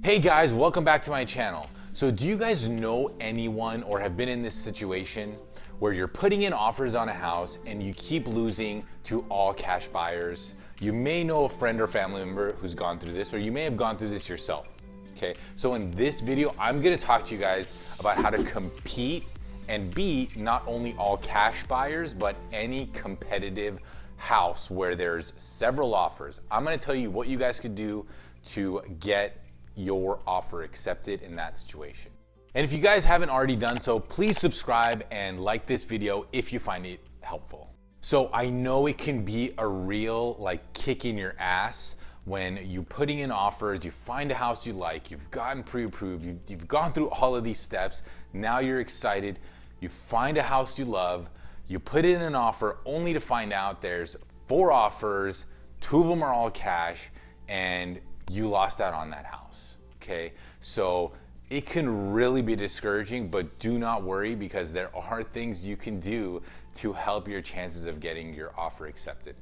Hey guys, welcome back to my channel. So do you guys know anyone or have been in this situation where you're putting in offers on a house and you keep losing to all cash buyers? You may know a friend or family member who's gone through this, or you may have gone through this yourself. Okay, so in this video, I'm gonna talk to you guys about how to compete and beat not only all cash buyers, but any competitive house where there's several offers. I'm gonna tell you what you guys could do to get your offer accepted in that situation. And if you guys haven't already done so, please subscribe and like this video if you find it helpful. So I know it can be a real kick in your ass when you're putting in offers, you find a house you like, you've gotten pre-approved, you've gone through all of these steps, now you're excited, you find a house you love, you put in an offer only to find out there's 4 offers, 2 of them are all cash, and you lost out on that house, okay? So it can really be discouraging, but do not worry because there are things you can do to help your chances of getting your offer accepted.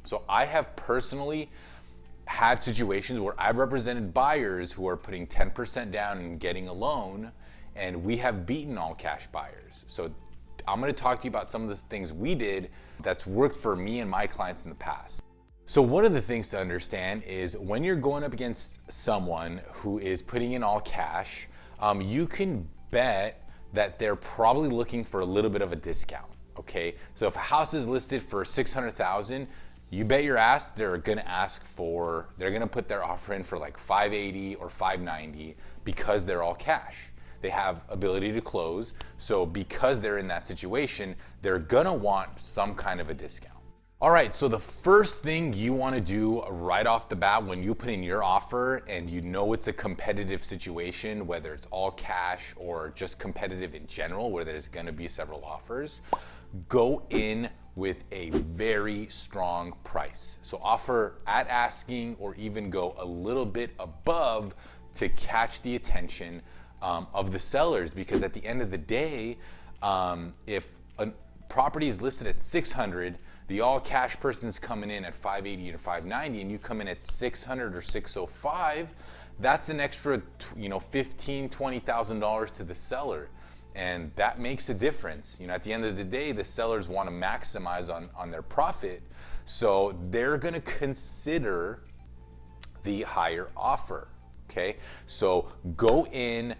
So I have personally had situations where I've represented buyers who are putting 10% down and getting a loan, and we have beaten all cash buyers. So I'm gonna talk to you about some of the things we did that's worked for me and my clients in the past. So one of the things to understand is when you're going up against someone who is putting in all cash, you can bet that they're probably looking for a little bit of a discount, okay? So if a house is listed for $600,000, you bet your ass they're gonna put their offer in for like $580 or $590 because they're all cash. They have ability to close, so because they're in that situation, they're gonna want some kind of a discount. All right, so the first thing you wanna do right off the bat when you put in your offer and you know it's a competitive situation, whether it's all cash or just competitive in general, where there's gonna be several offers, go in with a very strong price. So offer at asking or even go a little bit above to catch the attention of the sellers, because at the end of the day, if a property is listed at 600, the all cash person's coming in at 580 or 590 and you come in at 600 or 605, that's an extra $15,000, $20,000 to the seller. And that makes a difference. At the end of the day, the sellers want to maximize on their profit. So they're gonna consider the higher offer, okay? So go in,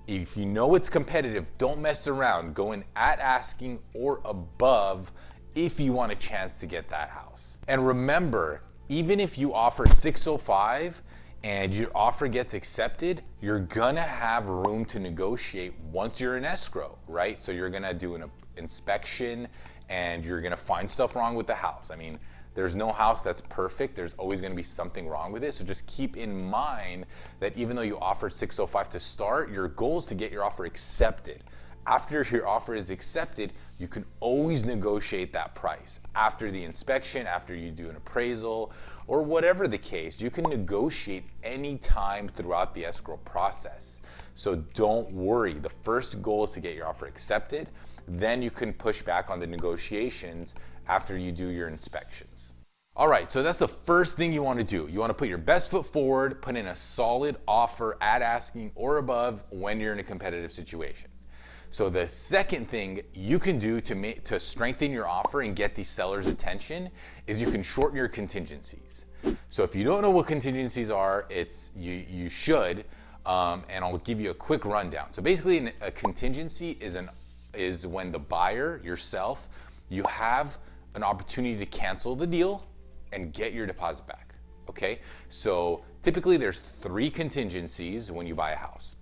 if you know it's competitive, don't mess around. Go in at asking or above if you want a chance to get that house. And remember, even if you offer 605 and your offer gets accepted, you're gonna have room to negotiate once you're in escrow, right? So you're gonna do an inspection and you're gonna find stuff wrong with the house. I mean, there's no house that's perfect. There's always gonna be something wrong with it. So just keep in mind that even though you offered 605 to start, your goal is to get your offer accepted. After your offer is accepted, you can always negotiate that price. After the inspection, after you do an appraisal, or whatever the case, you can negotiate any time throughout the escrow process. So don't worry. The first goal is to get your offer accepted. Then you can push back on the negotiations after you do your inspections. All right, so that's the first thing you want to do. You want to put your best foot forward, put in a solid offer at asking or above when you're in a competitive situation. So the second thing you can do to strengthen your offer and get the seller's attention is you can shorten your contingencies. So if you don't know what contingencies are, you should, and I'll give you a quick rundown. So basically a contingency is when the buyer, yourself, you have an opportunity to cancel the deal and get your deposit back, okay? So typically there's 3 contingencies when you buy a house.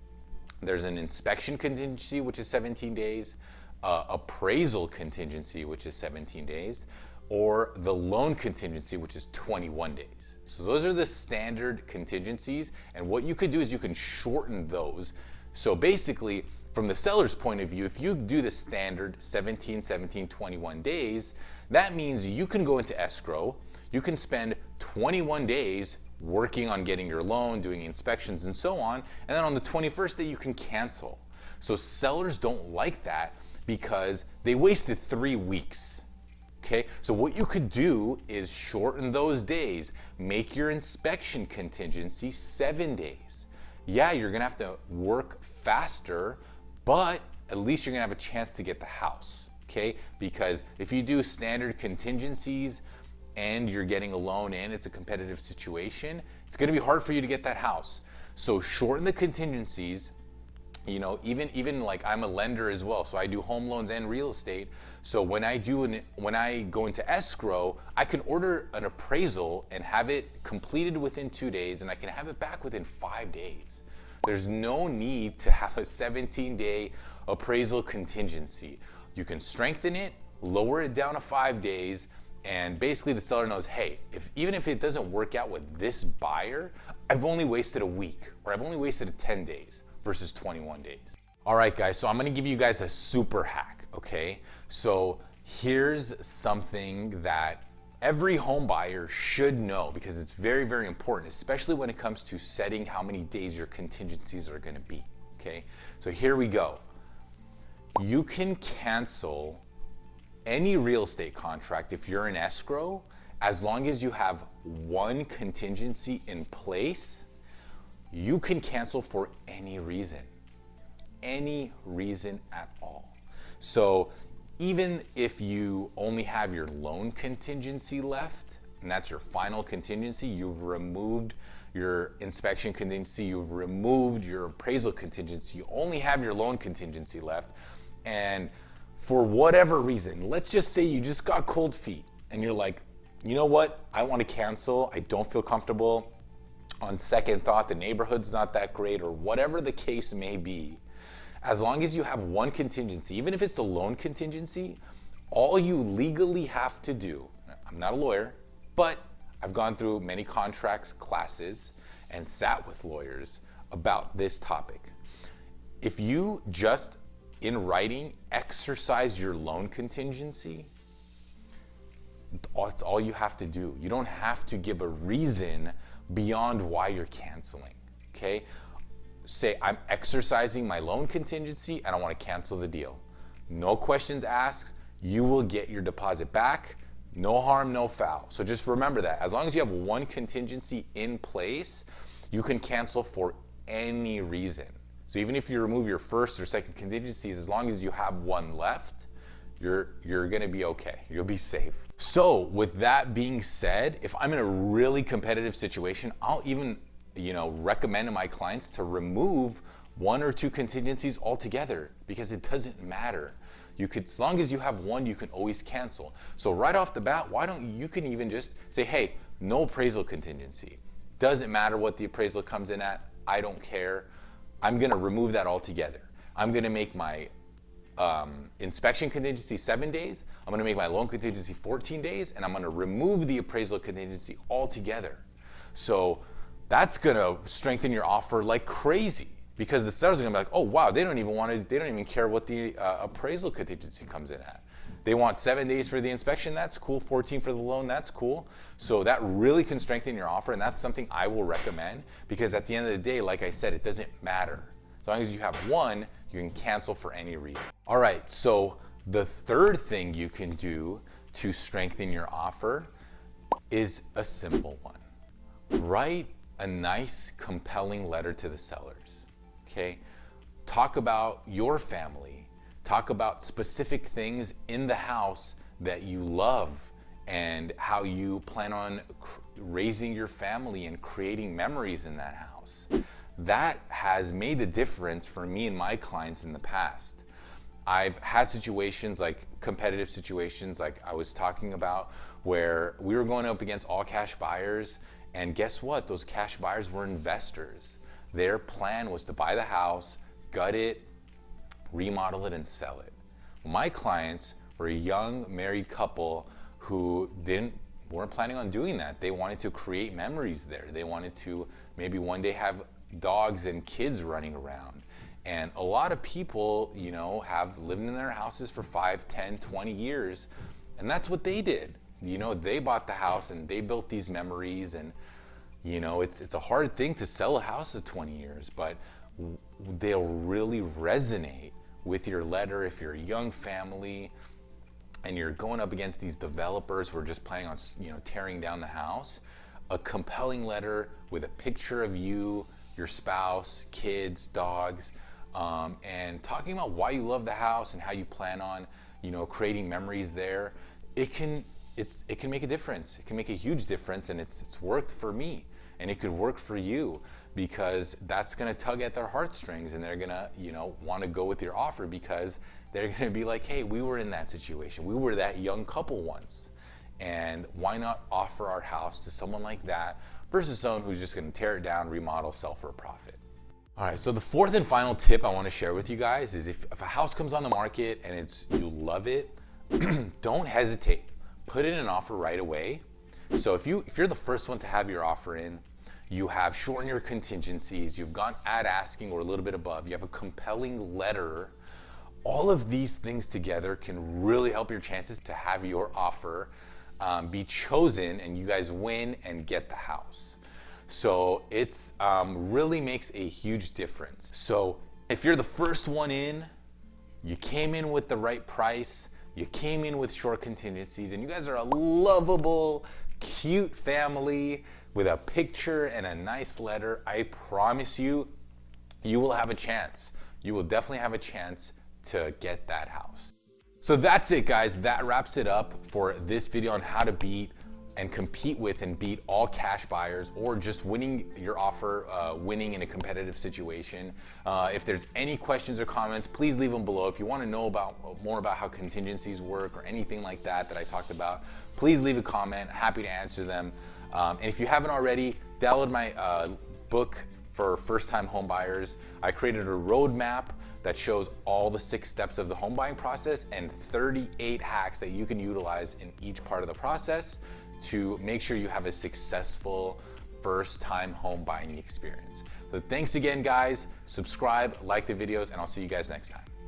There's an inspection contingency, which is 17 days, appraisal contingency, which is 17 days, or the loan contingency, which is 21 days. So those are the standard contingencies, and what you could do is you can shorten those. So basically, from the seller's point of view, if you do the standard 17, 21 days, that means you can go into escrow, you can spend 21 days working on getting your loan, doing inspections and so on, and then on the 21st day you can cancel. So sellers don't like that because they wasted 3 weeks. Okay, so what you could do is shorten those days, make your inspection contingency 7 days. Yeah, you're gonna have to work faster, but at least you're gonna have a chance to get the house, okay? Because if you do standard contingencies and you're getting a loan and it's a competitive situation, it's gonna be hard for you to get that house. So shorten the contingencies. You know, even like I'm a lender as well, so I do home loans and real estate. So when I go into escrow, I can order an appraisal and have it completed within 2 days, and I can have it back within 5 days. There's no need to have a 17-day appraisal contingency. You can strengthen it, lower it down to 5 days, and basically the seller knows, hey, even if it doesn't work out with this buyer, I've only wasted a week, or I've only wasted 10 days. Versus 21 days. All right, guys, so I'm gonna give you guys a super hack, okay? So here's something that every home buyer should know, because it's very, very important, especially when it comes to setting how many days your contingencies are gonna be, okay? So here we go. You can cancel any real estate contract if you're in escrow, as long as you have one contingency in place. You can cancel for any reason at all. So even if you only have your loan contingency left, and that's your final contingency, you've removed your inspection contingency, you've removed your appraisal contingency, you only have your loan contingency left, and for whatever reason, let's just say you just got cold feet and you're like, you know what, I want to cancel, I don't feel comfortable. On second thought, the neighborhood's not that great, or whatever the case may be, as long as you have one contingency, even if it's the loan contingency, all you legally have to do, I'm not a lawyer, but I've gone through many contracts classes and sat with lawyers about this topic. If you just, in writing, exercise your loan contingency, it's all you have to do. You don't have to give a reason beyond why you're canceling, okay? Say, I'm exercising my loan contingency and I want to cancel the deal. No questions asked, you will get your deposit back, no harm, no foul. So just remember that. As long as you have one contingency in place, you can cancel for any reason. So even if you remove your first or second contingencies, as long as you have one left, you're gonna be okay, you'll be safe. So with that being said, if I'm in a really competitive situation, I'll even recommend to my clients to remove one or two contingencies altogether, because it doesn't matter. As long as you have one, you can always cancel. So right off the bat, you can even just say, hey, no appraisal contingency. Doesn't matter what the appraisal comes in at, I don't care. I'm gonna remove that altogether. I'm gonna make my inspection contingency 7 days, I'm gonna make my loan contingency 14 days, and I'm gonna remove the appraisal contingency altogether. So that's gonna strengthen your offer like crazy, because the sellers are gonna be like, oh wow, they don't even care what the appraisal contingency comes in at. They want 7 days for the inspection, that's cool, 14 for the loan, that's cool. So that really can strengthen your offer, and that's something I will recommend, because at the end of the day, like I said, it doesn't matter. As long as you have one, you can cancel for any reason. All right, so the third thing you can do to strengthen your offer is a simple one. Write a nice, compelling letter to the sellers, okay? Talk about your family. Talk about specific things in the house that you love and how you plan on raising your family and creating memories in that house. That has made the difference for me and my clients in the past. I've had situations, like competitive situations like I was talking about, where we were going up against all cash buyers, and guess what? Those cash buyers were investors. Their plan was to buy the house, gut it, remodel it, and sell it. My clients were a young married couple who weren't planning on doing that. They wanted to create memories there. They wanted to maybe one day have dogs and kids running around. And a lot of people, have lived in their houses for 5, 10, 20 years. And that's what they did. They bought the house and they built these memories. And, it's a hard thing to sell a house of 20 years, but they'll really resonate with your letter if you're a young family and you're going up against these developers who are just planning on, tearing down the house. A compelling letter with a picture of you your spouse, kids, dogs, and talking about why you love the house and how you plan on, creating memories there. It can make a difference. It can make a huge difference, and it's worked for me, and it could work for you, because that's gonna tug at their heartstrings, and they're gonna, want to go with your offer, because they're gonna be like, hey, we were in that situation. We were that young couple once, and why not offer our house to someone like that versus someone who's just gonna tear it down, remodel, sell for a profit. All right, so the fourth and final tip I want to share with you guys is if a house comes on the market and you love it, don't hesitate. Put in an offer right away. So if you're the first one to have your offer in, you have shortened your contingencies, you've gone at asking or a little bit above, you have a compelling letter, all of these things together can really help your chances to have your offer be chosen and you guys win and get the house. So it's really makes a huge difference. So if you're the first one in, you came in with the right price, you came in with short contingencies, and you guys are a lovable, cute family with a picture and a nice letter, I promise you, you will have a chance. You will definitely have a chance to get that house. So that's it, guys. That wraps it up for this video on how to beat and compete with and beat all cash buyers, or just winning your offer, winning in a competitive situation. If there's any questions or comments, please leave them below. If you want to know more about how contingencies work or anything like that I talked about, please leave a comment. Happy to answer them. And if you haven't already, download my book for first-time home buyers. I created a roadmap that shows all the 6 steps of the home buying process and 38 hacks that you can utilize in each part of the process to make sure you have a successful first-time home buying experience. So thanks again, guys. Subscribe, like the videos, and I'll see you guys next time.